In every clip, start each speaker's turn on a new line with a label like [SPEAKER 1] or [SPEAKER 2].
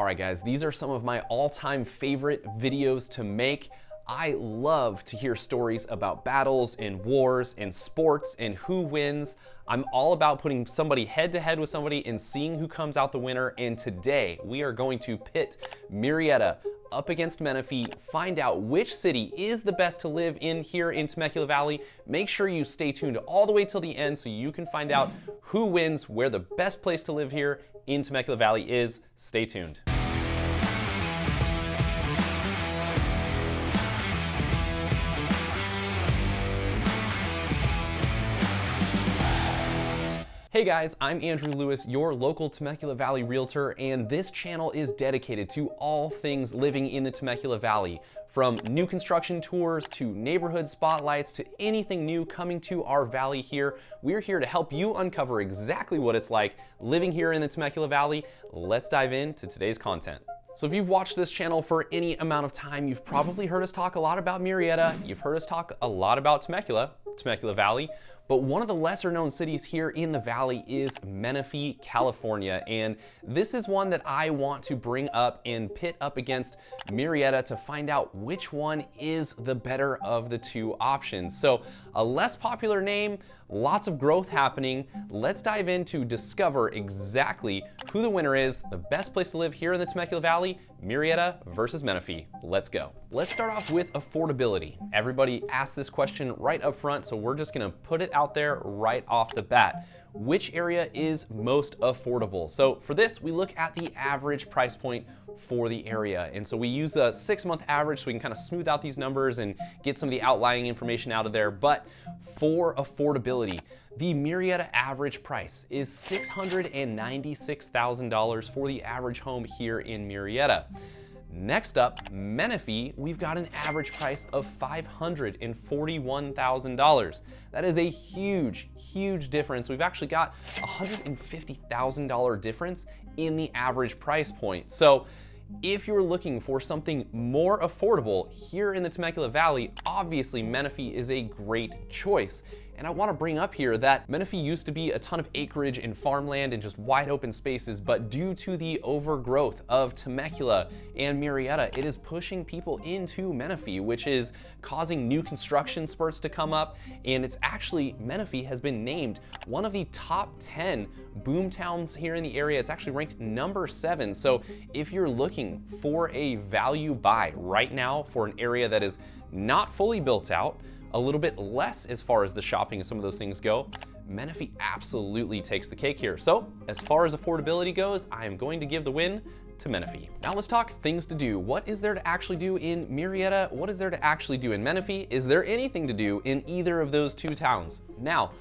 [SPEAKER 1] All right, guys, these are some of my all-time favorite videos to make. I love to hear stories about battles and wars and sports and who wins. I'm all about putting somebody head to head with somebody and seeing who comes out the winner. And today we are going to pit Murrieta up against Menifee, find out which city is the best to live in here in Temecula Valley. Make sure you stay tuned all the way till the end so you can find out who wins, where the best place to live here in Temecula Valley is. Stay tuned. Hey guys, I'm Andrew Lewis, your local Temecula Valley realtor, and this channel is dedicated to all things living in the Temecula Valley. From new construction tours to neighborhood spotlights to anything new coming to our valley here, we're here to help you uncover exactly what it's like living here in the Temecula Valley. Let's dive into today's content. So if you've watched this channel for any amount of time, you've probably heard us talk a lot about Murrieta, you've heard us talk a lot about Temecula Valley, but one of the lesser known cities here in the valley is Menifee, California. And this is one that I want to bring up and pit up against Murrieta to find out which one is the better of the two options. So a less popular name, lots of growth happening. Let's dive in to discover exactly who the winner is, the best place to live here in the Temecula Valley, Murrieta versus Menifee. Let's go. Let's start off with affordability. Everybody asks this question right up front, so we're just gonna put it out there right off the bat. Which area is most affordable? So for this, we look at the average price point for the area. And so we use a 6-month average so we can kind of smooth out these numbers and get some of the outlying information out of there. But for affordability, the Murrieta average price is $696,000 for the average home here in Murrieta. Next up, Menifee, we've got an average price of $541,000. That is a huge, huge difference. We've actually got a $150,000 difference in the average price point. So if you're looking for something more affordable here in the Temecula Valley, obviously Menifee is a great choice. And I want to bring up here that Menifee used to be a ton of acreage and farmland and just wide open spaces, but due to the overgrowth of Temecula and Murrieta, it is pushing people into Menifee, which is causing new construction spurts to come up. And it's actually, Menifee has been named one of the top 10 boom towns here in the area. It's actually ranked number 7. So if you're looking for a value buy right now for an area that is not fully built out, a little bit less as far as the shopping and some of those things go, Menifee absolutely takes the cake here. So as far as affordability goes, I am going to give the win to Menifee. Now let's talk things to do. What is there to actually do in Murrieta? What is there to actually do in Menifee? Is there anything to do in either of those two towns? Now,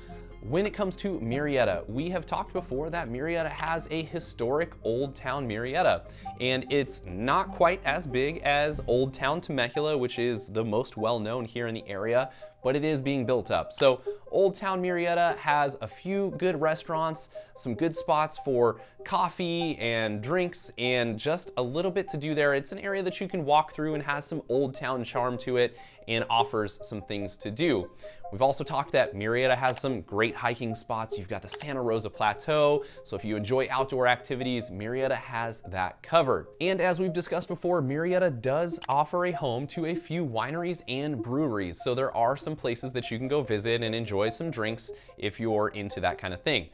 [SPEAKER 1] when it comes to Murrieta, we have talked before that Murrieta has a historic Old Town Murrieta, and it's not quite as big as Old Town Temecula, which is the most well-known here in the area, but it is being built up. So Old Town Murrieta has a few good restaurants, some good spots for coffee and drinks, and just a little bit to do there. It's an area that you can walk through and has some Old Town charm to it and offers some things to do. We've also talked that Murrieta has some great hiking spots. You've got the Santa Rosa Plateau, so if you enjoy outdoor activities, Murrieta has that covered. And as we've discussed before, Murrieta does offer a home to a few wineries and breweries, so there are some places that you can go visit and enjoy some drinks if you're into that kind of thing.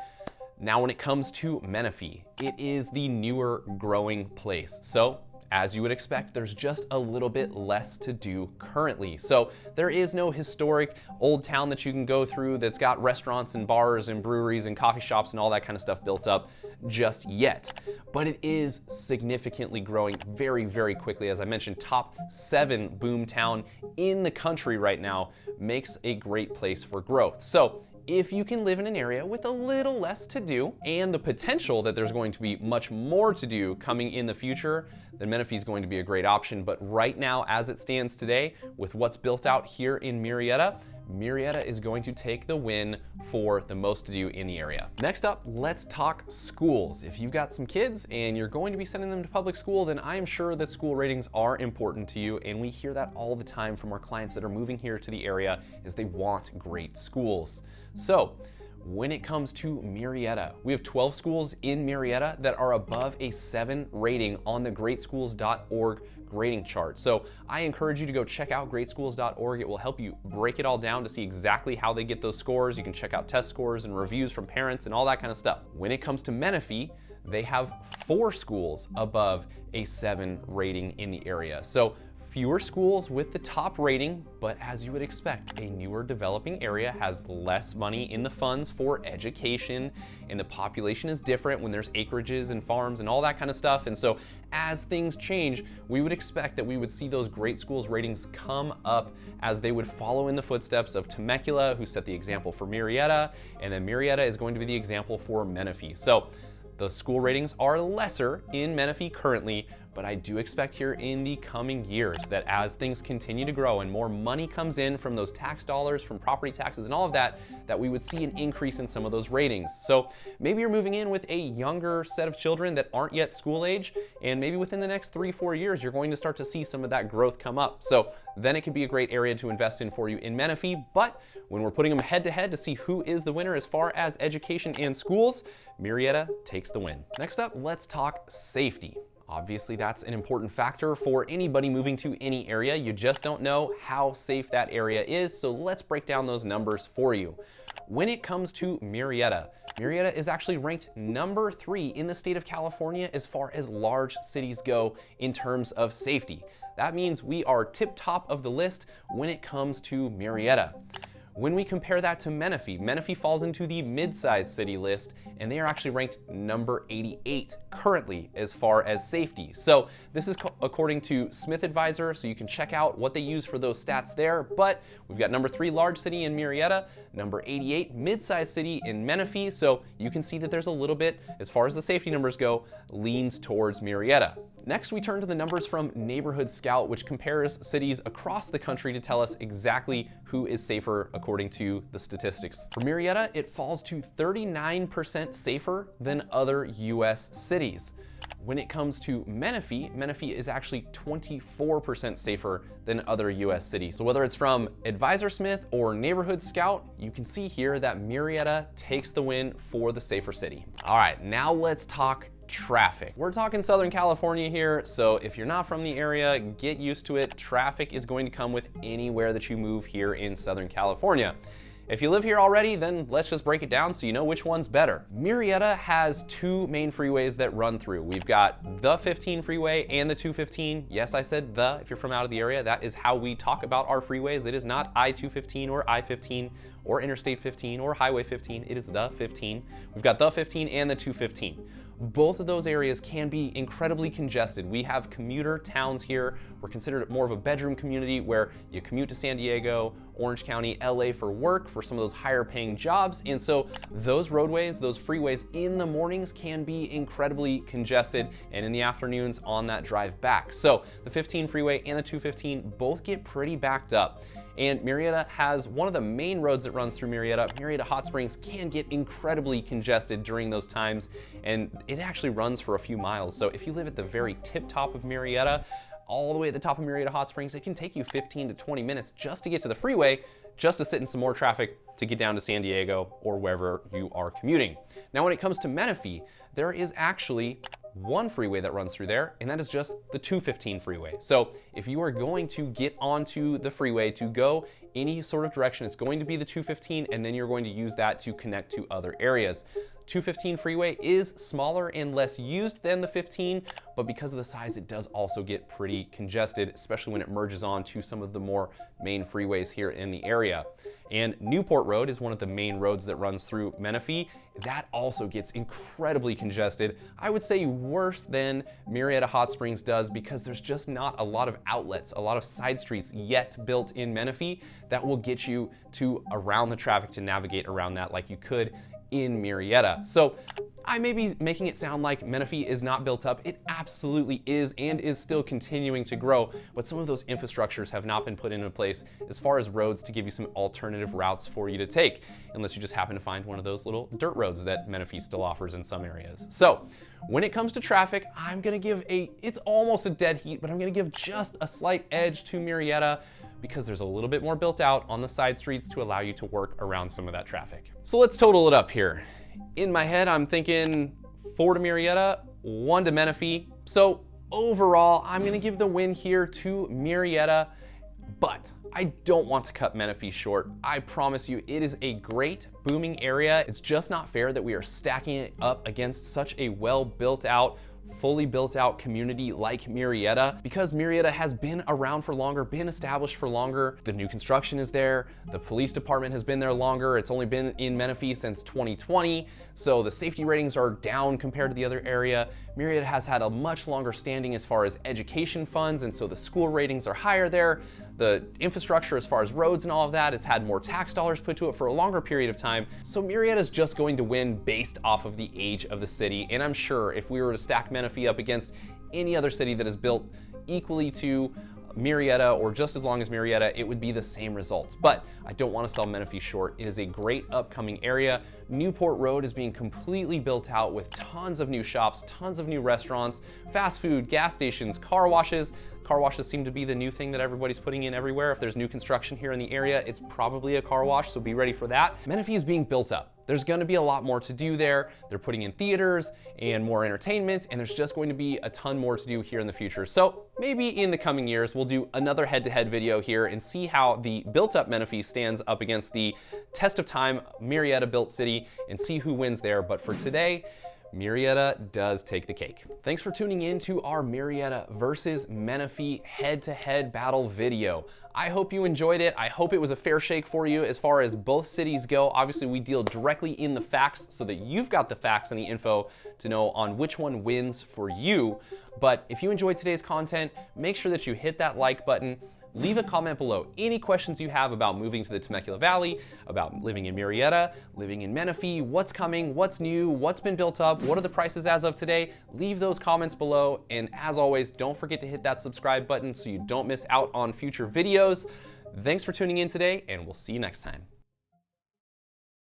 [SPEAKER 1] Now when it comes to Menifee, it is the newer growing place. So as you would expect, there's just a little bit less to do currently. So there is no historic old town that you can go through that's got restaurants and bars and breweries and coffee shops and all that kind of stuff built up just yet. But it is significantly growing very, very quickly. As I mentioned, top 7 boom town in the country right now, makes a great place for growth. So if you can live in an area with a little less to do and the potential that there's going to be much more to do coming in the future, then Menifee is going to be a great option. But right now, as it stands today, with what's built out here in Murrieta, Murrieta is going to take the win for the most to do in the area. Next up, let's talk schools. If you've got some kids and you're going to be sending them to public school, then I am sure that school ratings are important to you, and we hear that all the time from our clients that are moving here to the area is they want great schools. So When it comes to Murrieta, we have 12 schools in Murrieta that are above a 7 rating on the greatschools.org grading chart. So I encourage you to go check out greatschools.org. It will help you break it all down to see exactly how they get those scores. You can check out test scores and reviews from parents and all that kind of stuff. When it comes to Menifee, they have 4 schools above a 7 rating in the area. So fewer schools with the top rating, but as you would expect, a newer developing area has less money in the funds for education, and the population is different when there's acreages and farms and all that kind of stuff. And so as things change, we would expect that we would see those great schools ratings come up as they would follow in the footsteps of Temecula, who set the example for Murrieta, and then Murrieta is going to be the example for Menifee. So the school ratings are lesser in Menifee currently, but I do expect here in the coming years that as things continue to grow and more money comes in from those tax dollars, from property taxes and all of that, that we would see an increase in some of those ratings. So maybe you're moving in with a younger set of children that aren't yet school age, and maybe within the next 3-4 years, you're going to start to see some of that growth come up. So then it could be a great area to invest in for you in Menifee. But when we're putting them head to head to see who is the winner as far as education and schools, Murrieta takes the win. Next up, let's talk safety. Obviously, that's an important factor for anybody moving to any area. You just don't know how safe that area is, so let's break down those numbers for you. When it comes to Murrieta, Murrieta is actually ranked number 3 in the state of California as far as large cities go in terms of safety. That means we are tip top of the list when it comes to Murrieta. When we compare that to Menifee, Menifee falls into the mid-sized city list, and they are actually ranked number 88 currently as far as safety. So this is according to Smith Advisor, so you can check out what they use for those stats there. But we've got number 3 large city in Murrieta, number 88 mid-sized city in Menifee, so you can see that there's a little bit, as far as the safety numbers go, leans towards Murrieta. Next, we turn to the numbers from Neighborhood Scout, which compares cities across the country to tell us exactly who is safer according to the statistics. For Murrieta, it falls to 39% safer than other US cities. When it comes to Menifee, Menifee is actually 24% safer than other US cities. So whether it's from Advisor Smith or Neighborhood Scout, you can see here that Murrieta takes the win for the safer city. All right, now let's talk traffic. We're talking Southern California here, so if you're not from the area, get used to it. Traffic is going to come with anywhere that you move here in Southern California. If you live here already, then let's just break it down so you know which one's better. Murrieta has 2 main freeways that run through. We've got the 15 freeway and the 215. Yes, I said the, if you're from out of the area, that is how we talk about our freeways. It is not I-215 or I-15 or Interstate 15 or Highway 15. It is the 15. We've got the 15 and the 215. Both of those areas can be incredibly congested. We have commuter towns here. We're considered more of a bedroom community where you commute to San Diego, Orange County, LA for work, for some of those higher paying jobs. And so those roadways, those freeways in the mornings can be incredibly congested, and in the afternoons on that drive back. So the 15 freeway and the 215 both get pretty backed up. And Murrieta has one of the main roads that runs through Murrieta. Murrieta Hot Springs can get incredibly congested during those times, and it actually runs for a few miles. So if you live at the very tip top of Murrieta, all the way at the top of Murrieta Hot Springs, it can take you 15 to 20 minutes just to get to the freeway, just to sit in some more traffic to get down to San Diego or wherever you are commuting. Now, when it comes to Menifee, there is actually one freeway that runs through there, and that is just the 215 freeway. So if you are going to get onto the freeway to go any sort of direction, it's going to be the 215, and then you're going to use that to connect to other areas. 215 freeway is smaller and less used than the 15, but because of the size, it does also get pretty congested, especially when it merges on to some of the more main freeways here in the area. And Newport Road is one of the main roads that runs through Menifee. That also gets incredibly congested. I would say worse than Murrieta Hot Springs does, because there's just not a lot of outlets, a lot of side streets yet built in Menifee that will get you to around the traffic to navigate around that like you could in Murrieta. So I may be making it sound like Menifee is not built up. It absolutely is, and is still continuing to grow, but some of those infrastructures have not been put into place as far as roads to give you some alternative routes for you to take, unless you just happen to find one of those little dirt roads that Menifee still offers in some areas. So when it comes to traffic, I'm gonna give it's almost a dead heat, but I'm gonna give just a slight edge to Murrieta, because there's a little bit more built out on the side streets to allow you to work around some of that traffic. So let's total it up here. In my head, I'm thinking 4 to Murrieta, 1 to Menifee. So overall, I'm gonna give the win here to Murrieta, but I don't want to cut Menifee short. I promise you, it is a great booming area. It's just not fair that we are stacking it up against such a well built out, fully built out community like Murrieta, because Murrieta has been around for longer, been established for longer. The new construction is there. The police department has been there longer. It's only been in Menifee since 2020. So the safety ratings are down compared to the other area. Murrieta has had a much longer standing as far as education funds, and so the school ratings are higher there. The infrastructure as far as roads and all of that has had more tax dollars put to it for a longer period of time. So Murrieta is just going to win based off of the age of the city. And I'm sure if we were to stack Menifee up against any other city that is built equally to Murrieta or just as long as Murrieta, it would be the same results. But I don't want to sell Menifee short. It is a great upcoming area. Newport Road is being completely built out with tons of new shops, tons of new restaurants, fast food, gas stations, car washes. Car washes seem to be the new thing that everybody's putting in everywhere. If there's new construction here in the area, it's probably a car wash, so be ready for that. Menifee is being built up. There's gonna be a lot more to do there. They're putting in theaters and more entertainment, and there's just going to be a ton more to do here in the future. So maybe in the coming years, we'll do another head-to-head video here and see how the built-up Menifee stands up against the test of time Murrieta built city and see who wins there. But for today, Murrieta does take the cake. Thanks for tuning in to our Murrieta versus Menifee head-to-head battle video. I hope you enjoyed it. I hope it was a fair shake for you as far as both cities go. Obviously, we deal directly in the facts so that you've got the facts and the info to know on which one wins for you. But if you enjoyed today's content, make sure that you hit that like button. Leave a comment below any questions you have about moving to the Temecula Valley, about living in Murrieta, living in Menifee, what's coming, what's new, what's been built up, what are the prices as of today. Leave those comments below. And as always, don't forget to hit that subscribe button so you don't miss out on future videos. Thanks for tuning in today, and we'll see you next time.